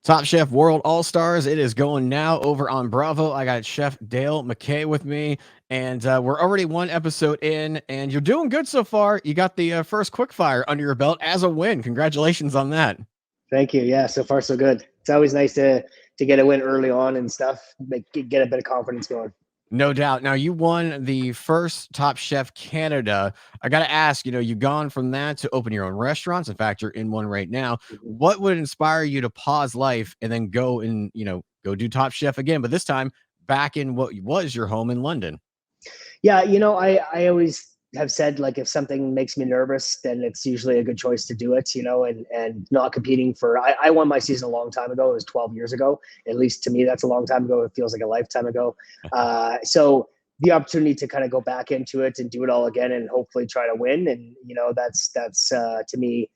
Top Chef World All Stars. It is going now over on Bravo. I got Chef Dale MacKay with me, and we're already one episode in, and you're doing good so far. You got the first quickfire under your belt as a win. Congratulations on that. Thank you. Yeah, so far so good. It's always nice to get a win early on and stuff. Get a bit of confidence going. No doubt. Now you won the first Top Chef Canada. I got to ask, you've gone from that to open your own restaurants. In fact, you're in one right now. Mhm. What would inspire you to pause life and then go and, go do Top Chef again, but this time back in what was your home in London? Yeah, I always have said like if something makes me nervous, then it's usually a good choice to do it. And not competing for. I won my season a long time ago. It was 12 years ago. At least to me, that's a long time ago. It feels like a lifetime ago. So the opportunity to kind of go back into it and do it all again and hopefully try to win, and that's to me.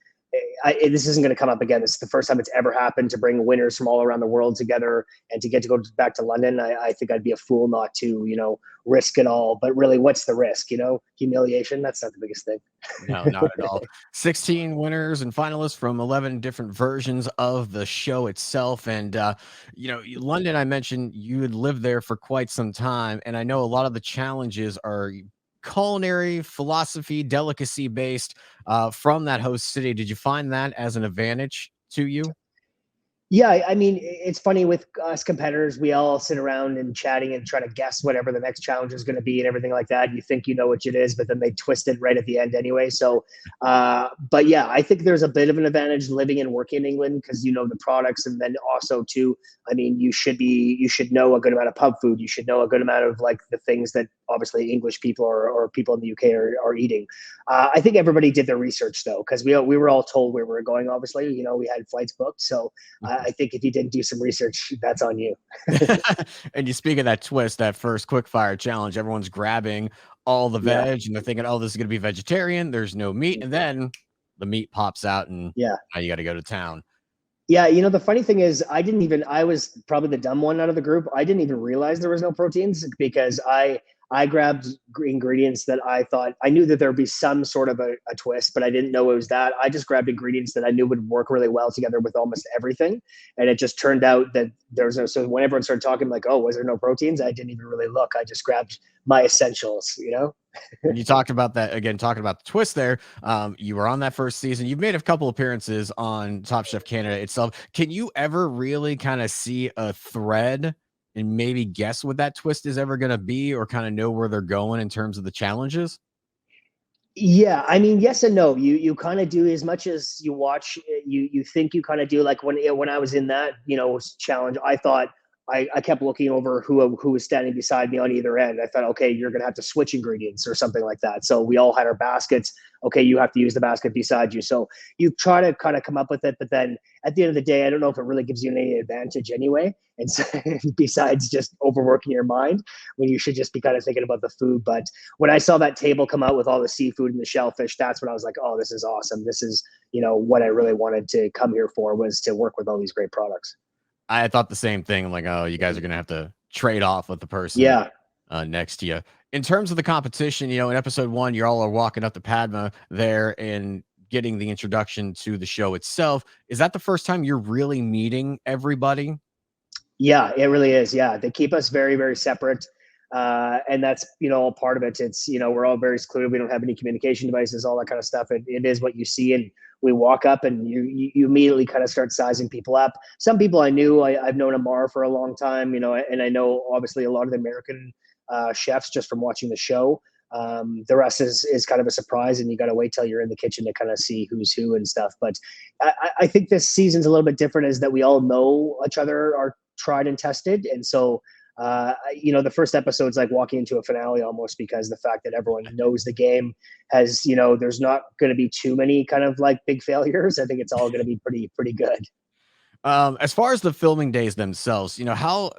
This isn't going to come up again. This is the first time it's ever happened to bring winners from all around the world together and to get to go back to London. I think I'd be a fool not to, risk it all. But really, what's the risk? Humiliation. That's not the biggest thing. No, not at all. 16 winners and finalists from 11 different versions of the show itself. And, London, I mentioned you had lived there for quite some time. And I know a lot of the challenges are culinary, philosophy, delicacy based from that host city. Did you find that as an advantage to you? Yeah, I mean, it's funny with us competitors, we all sit around and chatting and try to guess whatever the next challenge is going to be and everything like that. You think you know which it is, but then they twist it right at the end anyway. So, but yeah, I think there's a bit of an advantage living and working in England because you know the products, and then also too, I mean, you should know a good amount of pub food. You should know a good amount of like the things that obviously English people or people in the UK are eating. I think everybody did their research though, because we were all told where we were going. Obviously, we had flights booked, so I think if you didn't do some research, that's on you. And you speak of that twist, that first quick fire challenge, everyone's grabbing all the Yeah, veg and they're thinking, oh, this is going to be vegetarian. There's no meat. And then the meat pops out and yeah. now you got to go to town. Yeah, the funny thing is, I was probably the dumb one out of the group. I didn't even realize there was no proteins because I grabbed ingredients that I thought I knew that there'd be some sort of a twist, but I didn't know it was that. I just grabbed ingredients that I knew would work really well together with almost everything. And it just turned out that there was no, so when everyone started talking like, oh, was there no proteins? I didn't even really look. I just grabbed my essentials. And you talked about that again, talking about the twist there. You were on that first season. You've made a couple appearances on Top Chef Canada itself. Can you ever really kind of see a thread and maybe guess what that twist is ever going to be or kind of know where they're going in terms of the challenges? Yeah, I mean, yes and no. You kind of do as much as you watch. You think you kind of do. Like when I was in that challenge, I thought I kept looking over who was standing beside me on either end. I thought, okay, you're gonna have to switch ingredients or something like that. So we all had our baskets. Okay, you have to use the basket beside you. So you try to kind of come up with it, but then at the end of the day, I don't know if it really gives you any advantage anyway. And so, besides just overworking your mind, when you should just be kind of thinking about the food. But when I saw that table come out with all the seafood and the shellfish, that's when I was like, oh, this is awesome. This is, what I really wanted to come here for, was to work with all these great products. I thought the same thing. I'm like, oh, you guys are going to have to trade off with the person Yeah. next to you. In terms of the competition, in episode one, you all are walking up to Padma there and getting the introduction to the show itself. Is that the first time you're really meeting everybody? Yeah, it really is. Yeah. They keep us very, very separate. And that's, all part of it. It's, we're all very secluded. We don't have any communication devices, all that kind of stuff. It is what you see. And we walk up and you immediately kind of start sizing people up. Some people I knew, I've known Amar for a long time, and I know obviously a lot of the American chefs just from watching the show. The rest is kind of a surprise, and you got to wait till you're in the kitchen to kind of see who's who and stuff. But I think this season's a little bit different, is that we all know each other, are tried and tested. And so the first episode's like walking into a finale almost, because the fact that everyone knows the game has, there's not going to be too many kind of like big failures. I think it's all going to be pretty good. As far as the filming days themselves, how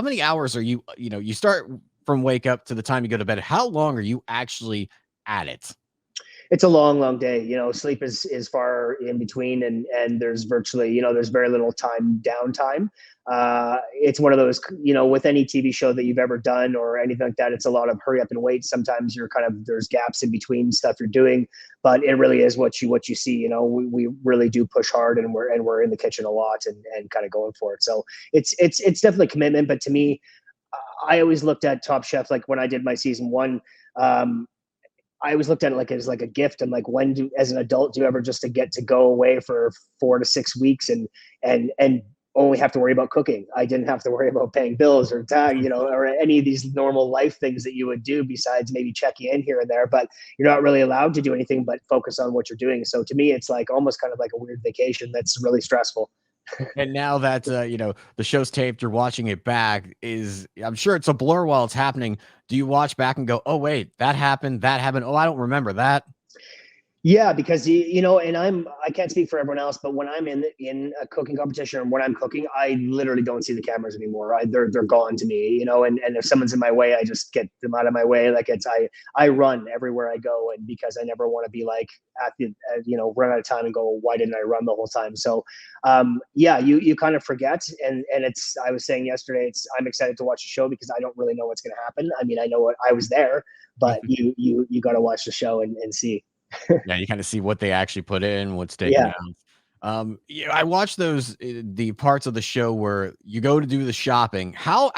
many hours are you, you start from wake up to the time you go to bed. How long are you actually at it? It's a long, long day. Sleep is far in between, and there's virtually, there's very little time downtime. It's one of those, with any TV show that you've ever done or anything like that, it's a lot of hurry up and wait. Sometimes you're kind of, there's gaps in between stuff you're doing, but it really is what you see. We really do push hard, and we're in the kitchen a lot, and kind of going for it. So it's definitely commitment. But to me, I always looked at Top Chef, like when I did my season one. I always looked at it like as like a gift. And like, as an adult, do you ever just to get to go away for 4 to 6 weeks and only have to worry about cooking? I didn't have to worry about paying bills or or any of these normal life things that you would do besides maybe checking in here and there. But you're not really allowed to do anything but focus on what you're doing. So to me, it's like almost kind of like a weird vacation that's really stressful. And now that the show's taped, you're watching it back. I'm sure it's a blur while it's happening. Do you watch back and go, "Oh wait, that happened. That happened. Oh, I don't remember that." Yeah, because and I can't speak for everyone else, but when I'm in a cooking competition or when I'm cooking, I literally don't see the cameras anymore. They're gone to me, and if someone's in my way, I just get them out of my way. Like I run everywhere I go, and because I never want to be like at the run out of time and go, why didn't I run the whole time? So yeah, you kind of forget, and I was saying yesterday, I'm excited to watch the show because I don't really know what's going to happen. I mean, I know I was there, but you got to watch the show and see. Yeah, you kinda see what they actually put in, what's taken Yeah. out. Yeah, I watched the parts of the show where you go to do the shopping. How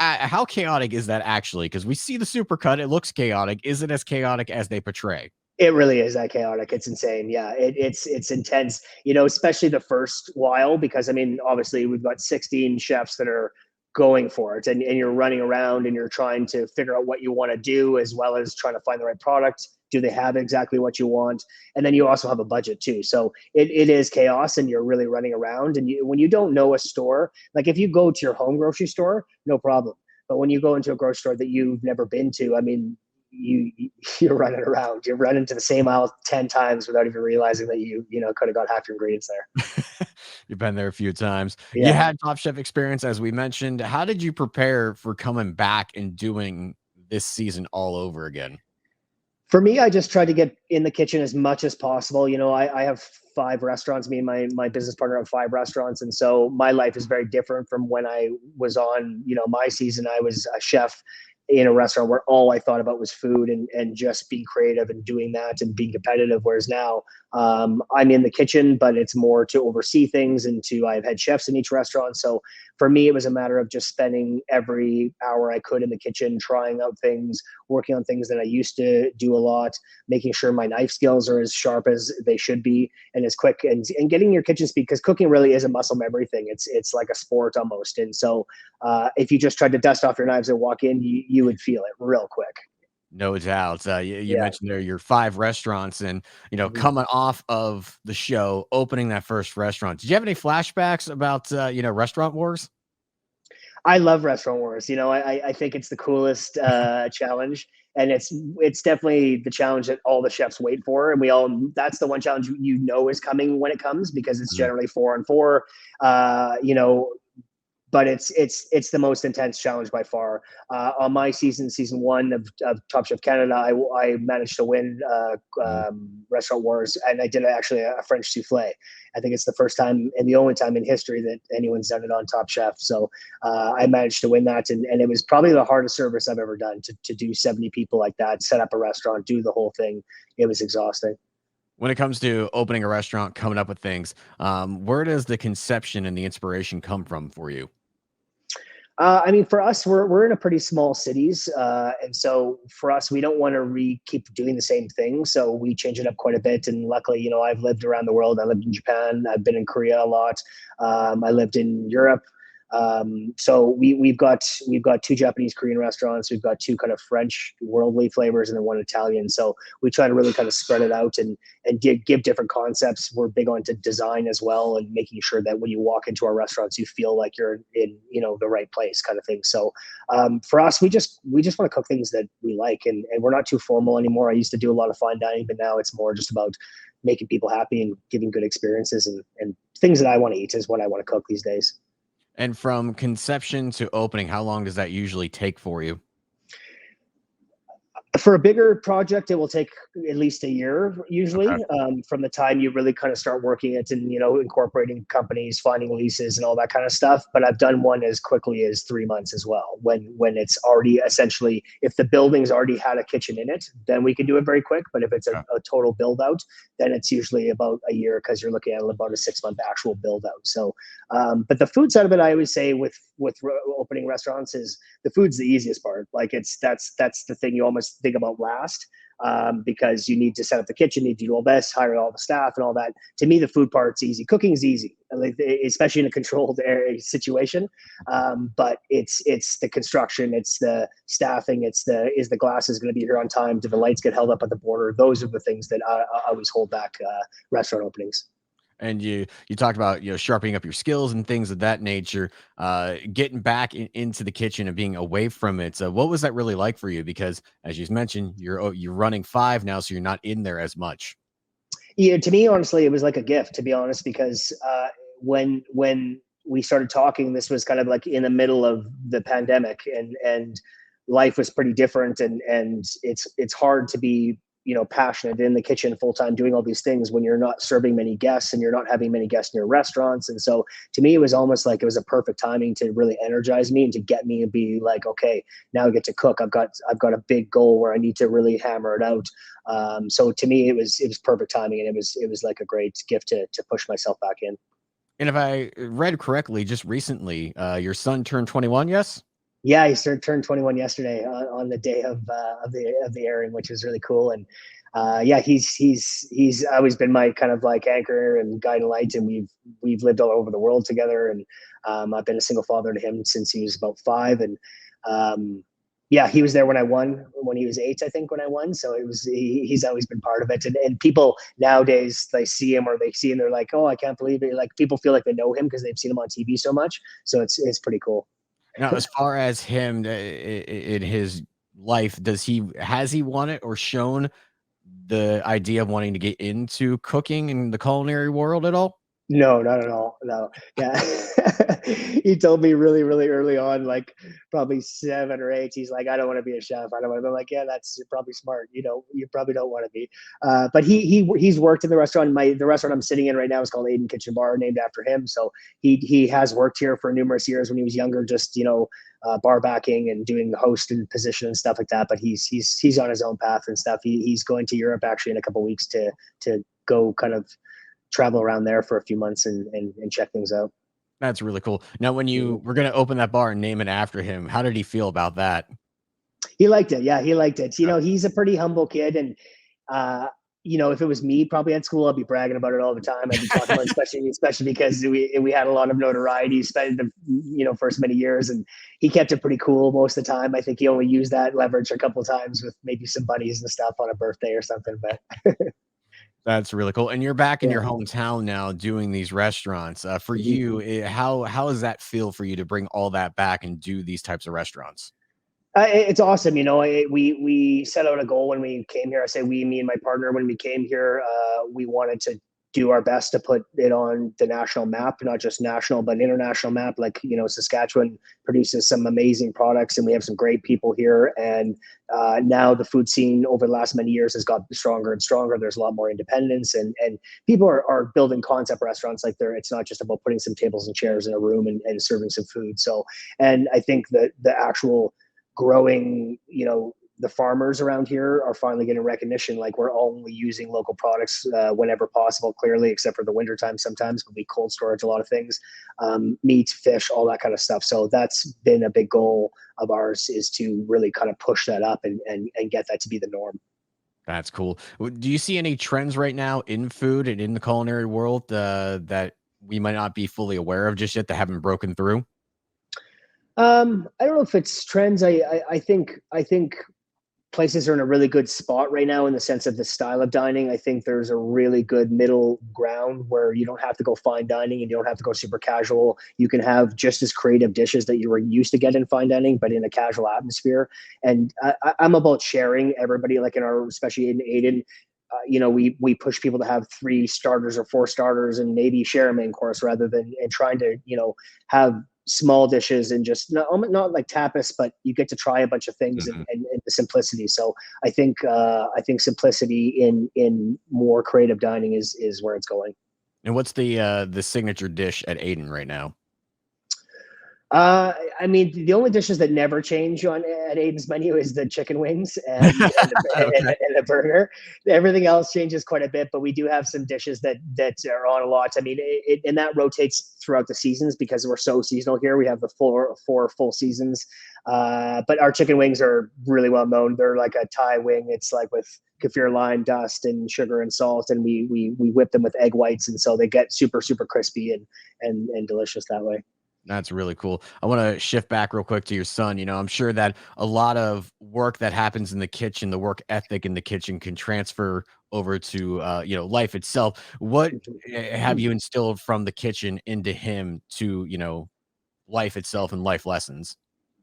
chaotic is that actually? Because we see the supercut, it looks chaotic. Is it as chaotic as they portray? It really is that chaotic. It's insane. Yeah, it's intense. Especially the first while, because I mean, obviously we've got 16 chefs that are going for it, and you're running around and you're trying to figure out what you want to do as well as trying to find the right product. Do they have exactly what you want? And then you also have a budget too. So it is chaos, and you're really running around. And when you don't know a store, like if you go to your home grocery store, no problem. But when you go into a grocery store that you've never been to, I mean, you you're running around. You're running to the same aisle 10 times without even realizing that you could have got half your ingredients there. You've been there a few times. You Yeah. had Top Chef experience, as we mentioned. How did you prepare for coming back and doing this season all over again? For me, I just tried to get in the kitchen as much as possible. I have 5 restaurants. Me and my business partner have 5 restaurants, and so my life is very different from when I was on. My season. I was a chef in a restaurant where all I thought about was food and just being creative and doing that and being competitive. Whereas now I'm in the kitchen, but it's more to oversee things and I've had chefs in each restaurant. So for me, it was a matter of just spending every hour I could in the kitchen, trying out things, working on things that I used to do a lot, making sure my knife skills are as sharp as they should be and as quick and getting your kitchen speed, because cooking really is a muscle memory thing. It's like a sport almost. And so if you just tried to dust off your knives and walk in, you would feel it real quick. No doubt. You Yeah. mentioned there your 5 restaurants and, Mhm. coming off of the show, opening that first restaurant. Did you have any flashbacks about, restaurant wars? I love Restaurant Wars. I think it's the coolest challenge, and it's definitely the challenge that all the chefs wait for, and that's the one challenge is coming when it comes because it's Mhm. generally 4 on 4. But it's the most intense challenge by far. On my season one of Top Chef Canada, I managed to win Mhm. Restaurant Wars, and I did actually a French souffle. I think it's the first time and the only time in history that anyone's done it on Top Chef. So I managed to win that, and it was probably the hardest service I've ever done to do 70 people like that, set up a restaurant, do the whole thing. It was exhausting. When it comes to opening a restaurant, coming up with things, where does the conception and the inspiration come from for you? I mean, for us, we're in a pretty small cities, and so for us, we don't want to keep doing the same thing. So we change it up quite a bit. And luckily, I've lived around the world. I lived in Japan. I've been in Korea a lot. I lived in Europe. So we've got 2 Japanese Korean restaurants. We've got 2 kind of French worldly flavors, and then 1 Italian. So we try to really kind of spread it out and give different concepts. We're big on to design as well, and making sure that when you walk into our restaurants, you feel like you're in the right place, kind of thing. So for us, we just want to cook things that we like, and we're not too formal anymore. I used to do a lot of fine dining, but now it's more just about making people happy and giving good experiences, and things that I want to eat is what I want to cook these days. And from conception to opening, how long does that usually take for you? For a bigger project, it will take at least a year Okay. usually, from the time you really kind of start working it and, incorporating companies, finding leases and all that kind of stuff. But I've done one as quickly as 3 months as well. When it's already essentially, if the building's already had a kitchen in it, then we can do it very quick. But if it's a total build out, then it's usually about a year because you're looking at about a 6 month actual build out. So, but the food side of it, I always say with opening restaurants is the food's the easiest part. Like that's the thing you almost think about last, because you need to set up the kitchen, need to do all this, hire all the staff and all that. To me, the food part's easy. Cooking's easy, like, especially in a controlled area situation. But it's the construction, it's the staffing, is the glasses going to be here on time? Do the lights get held up at the border? Those are the things that I always hold back restaurant openings. And you talked about, sharpening up your skills and things of that nature, getting back into the kitchen and being away from it. So what was that really like for you? Because as you mentioned, you're running five now, so you're not in there as much. Yeah, to me, honestly, it was like a gift, to be honest, because when we started talking, this was kind of like in the middle of the pandemic, and life was pretty different, and it's hard to be passionate in the kitchen full time doing all these things when you're not serving many guests and you're not having many guests in your restaurants. And so to me, it was almost like it was a perfect timing to really energize me and to get me and be like, okay, now I get to cook. I've got a big goal where I need to really hammer it out. So to me, it was perfect timing, and it was like a great gift to push myself back in. And if I read correctly, just recently, your son turned 21. Yes. Yeah, he turned 21 yesterday on the day of the airing, which was really cool. And yeah, he's always been my kind of like anchor and guiding light, and we've lived all over the world together. And I've been a single father to him since he was about 5. And yeah, he was there when I won, when he was 8, I think, when I won. So he's always been part of it. And people nowadays, they see him or they see him, they're like, oh, I can't believe it. Like, people feel like they know him because they've seen him on TV so much. So it's pretty cool. Now, as far as him in his life, has he wanted or shown the idea of wanting to get into cooking in the culinary world at all? No, not at all. No. Yeah. He told me really, really early on, like probably 7 or 8. He's like, I don't want to be a chef. I don't want to be like, yeah, you're probably smart. You probably don't want to be. But he's worked in the restaurant. The restaurant I'm sitting in right now is called Aiden Kitchen Bar, named after him. So he has worked here for numerous years when he was younger, just bar backing and doing the host and position and stuff like that. But he's on his own path and stuff. He's going to Europe actually in a couple of weeks to go kind of travel around there for a few months and check things out. That's really cool. Now, when you were gonna open that bar and name it after him, how did he feel about that? He liked it. Yeah, he liked it. He's a pretty humble kid, and uh, if it was me, probably at school, I'd be bragging about it all the time. I'd be talking about, especially because we had a lot of notoriety, spent the first many years, and he kept it pretty cool most of the time. I think he only used that leverage a couple of times with maybe some buddies and stuff on a birthday or something. But That's really cool, and you're back in yeah. your hometown now doing these restaurants. For Mhm. you, how does that feel for you to bring all that back and do these types of restaurants? It's awesome. We set out a goal when we came here. I say we, me and my partner, when we came here, we wanted to do our best to put it on the national map, not just national, but international map. Like, Saskatchewan produces some amazing products and we have some great people here. And now the food scene over the last many years has got stronger and stronger. There's a lot more independence, and people are building concept restaurants. Like, it's not just about putting some tables and chairs in a room and serving some food. So, and I think that the actual growing, the farmers around here are finally getting recognition. Like, we're only using local products whenever possible, clearly, except for the wintertime sometimes, but we cold storage a lot of things, meat, fish, all that kind of stuff. So that's been a big goal of ours, is to really kind of push that up and get that to be the norm. That's cool. Do you see any trends right now in food and in the culinary world that we might not be fully aware of just yet that haven't broken through? I don't know if it's trends. I think places are in a really good spot right now in the sense of the style of dining. I think there's a really good middle ground where you don't have to go fine dining and you don't have to go super casual. You can have just as creative dishes that you were used to get in fine dining, but in a casual atmosphere. And I'm about sharing everybody, like in our, especially in Aiden. We push people to have 3 starters or 4 starters and maybe share a main course rather than and trying to have small dishes and just not like tapas, but you get to try a bunch of things Mhm. and the simplicity. So I think simplicity in more creative dining is where it's going. And what's the signature dish at Aiden right now? Uh, I mean, the only dishes that never change on at Aiden's menu is the chicken wings Okay. and the burger. Everything else changes quite a bit, but we do have some dishes that are on a lot. I mean, and that rotates throughout the seasons because we're so seasonal here. We have the four full seasons, but our chicken wings are really well known. They're like a Thai wing. It's like with kaffir lime dust and sugar and salt, and we whip them with egg whites, and so they get super crispy and delicious that way. That's really cool. I wanna shift back real quick to your son. I'm sure that a lot of work that happens in the kitchen, the work ethic in the kitchen can transfer over to, life itself. What, have you instilled from the kitchen into him to, life itself and life lessons?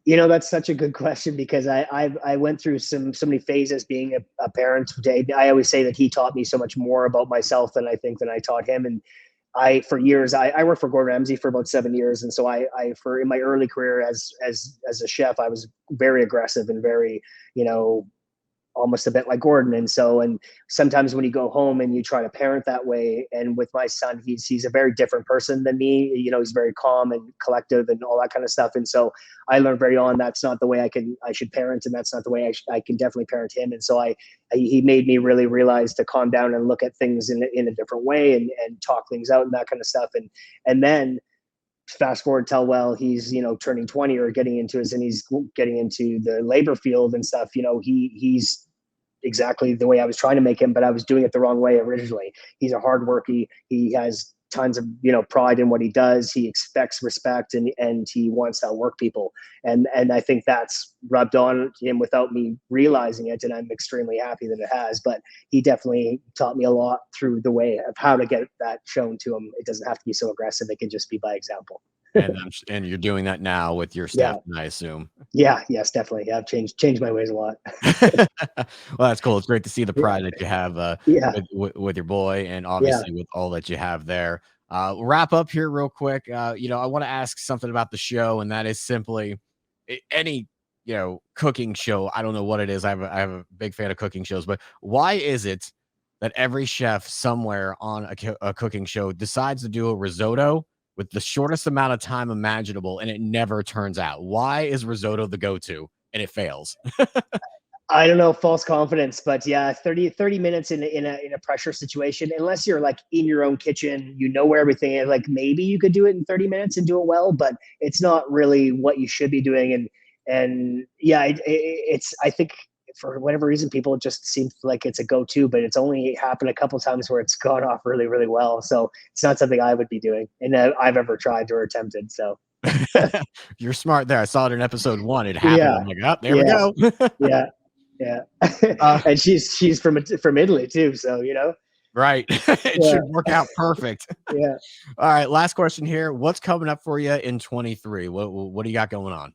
You know, that's such a good question because I went through so many phases being a parent. I always say that he taught me so much more about myself than I taught him. And I for years I worked for Gordon Ramsay for about 7 years, and so I for in my early career as a chef, I was very aggressive and very, you know, almost a bit like Gordon. And so, and sometimes when you go home and you try to parent that way, and with my son, he's a very different person than me. You know, he's very calm and collective and all that kind of stuff. And so I learned very on that's not the way I should parent, and that's not the way I can definitely parent him. And so he made me really realize to calm down and look at things in a different way and talk things out and that kind of stuff. And then fast forward till well he's turning 20 or getting into his and he's getting into the labor field and stuff. He's exactly the way I was trying to make him, but I was doing it the wrong way originally. He's a hard worker. He has tons of pride in what he does. He expects respect and he wants to outwork people. And I think that's rubbed on him without me realizing it. And I'm extremely happy that it has. But he definitely taught me a lot through the way of how to get that shown to him. It doesn't have to be so aggressive. It can just be by example. And you're doing that now with your staff, Yeah. I assume. Yeah. Yes, definitely. Yeah, I've changed my ways a lot. Well, that's cool. It's great to see the Yeah. pride that you have, Yeah. with your boy and Yeah. obviously with all that you have there. Wrap up here real quick. I wanna ask something about the show, and that is simply any, cooking show. I don't know what it is. I have a big fan of cooking shows, but why is it that every chef somewhere on a cooking show decides to do a risotto with the shortest amount of time imaginable, and it never turns out? Why is risotto the go-to and it fails? I don't know, false confidence, but yeah, 30 minutes in a pressure situation, unless you're like in your own kitchen, you know where everything is, like maybe you could do it in 30 minutes and do it well, but it's not really what you should be doing. And yeah, it's, I think for whatever reason, people just seem like it's a go-to, but it's only happened a couple times where it's gone off really well. So it's not something I would be doing and I've ever tried or attempted. So You're smart there. I saw it in episode 1. It happened. yeah, I'm like, "Oh, there we yeah, go." yeah. Yeah. Uh, And she's from Italy too, so, right. It Yeah, should work out perfect. yeah. All right, last question here. What's coming up for you in 23? What do you got going on?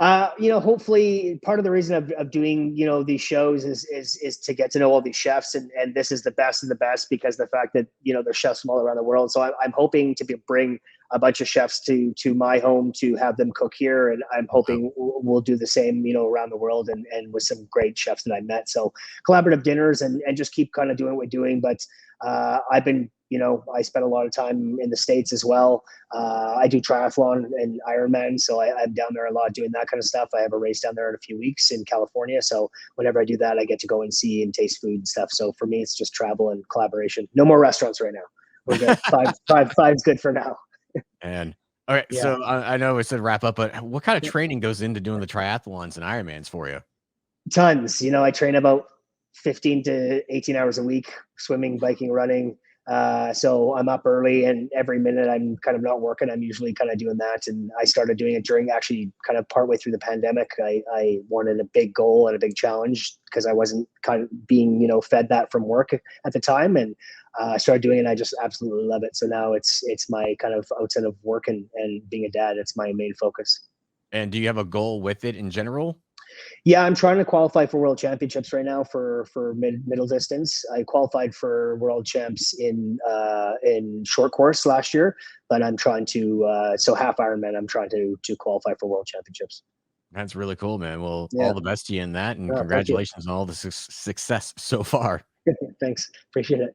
Hopefully part of the reason of doing, these shows is to get to know all these chefs, and this is the best of the best because the fact that, there's chefs from all around the world. So I'm hoping to bring a bunch of chefs to my home to have them cook here. And I'm Okay. hoping we'll do the same, around the world and with some great chefs that I met. So collaborative dinners and just keep kind of doing what we're doing. But I've been, I spent a lot of time in the States as well. I do triathlon and Ironman, so I'm down there a lot doing that kind of stuff. I have a race down there in a few weeks in California, so whenever I do that, I get to go and see and taste food and stuff. So for me, it's just travel and collaboration. No more restaurants right now. We're good. Five's good for now. And okay, Yeah. so I know we said wrap up, but what kind of training goes into doing the triathlons and Ironmans for you? Tons. I train about 15 to 18 hours a week, swimming, biking, running. So I'm up early, and every minute I'm kind of not working, I'm usually kind of doing that. And I started doing it during actually kind of partway through the pandemic. I wanted a big goal and a big challenge because I wasn't kind of being, fed that from work at the time. And I started doing it, and I just absolutely love it. So now it's my kind of outside of work and being a dad, it's my main focus. And do you have a goal with it in general? Yeah, I'm trying to qualify for world championships right now for middle distance. I qualified for world champs in short course last year, but I'm trying to so half Ironman. I'm trying to qualify for world championships. That's really cool, man. Well, Yeah, all the best to you in that, and no, thank you. congratulations on all the success so far. Thanks, appreciate it.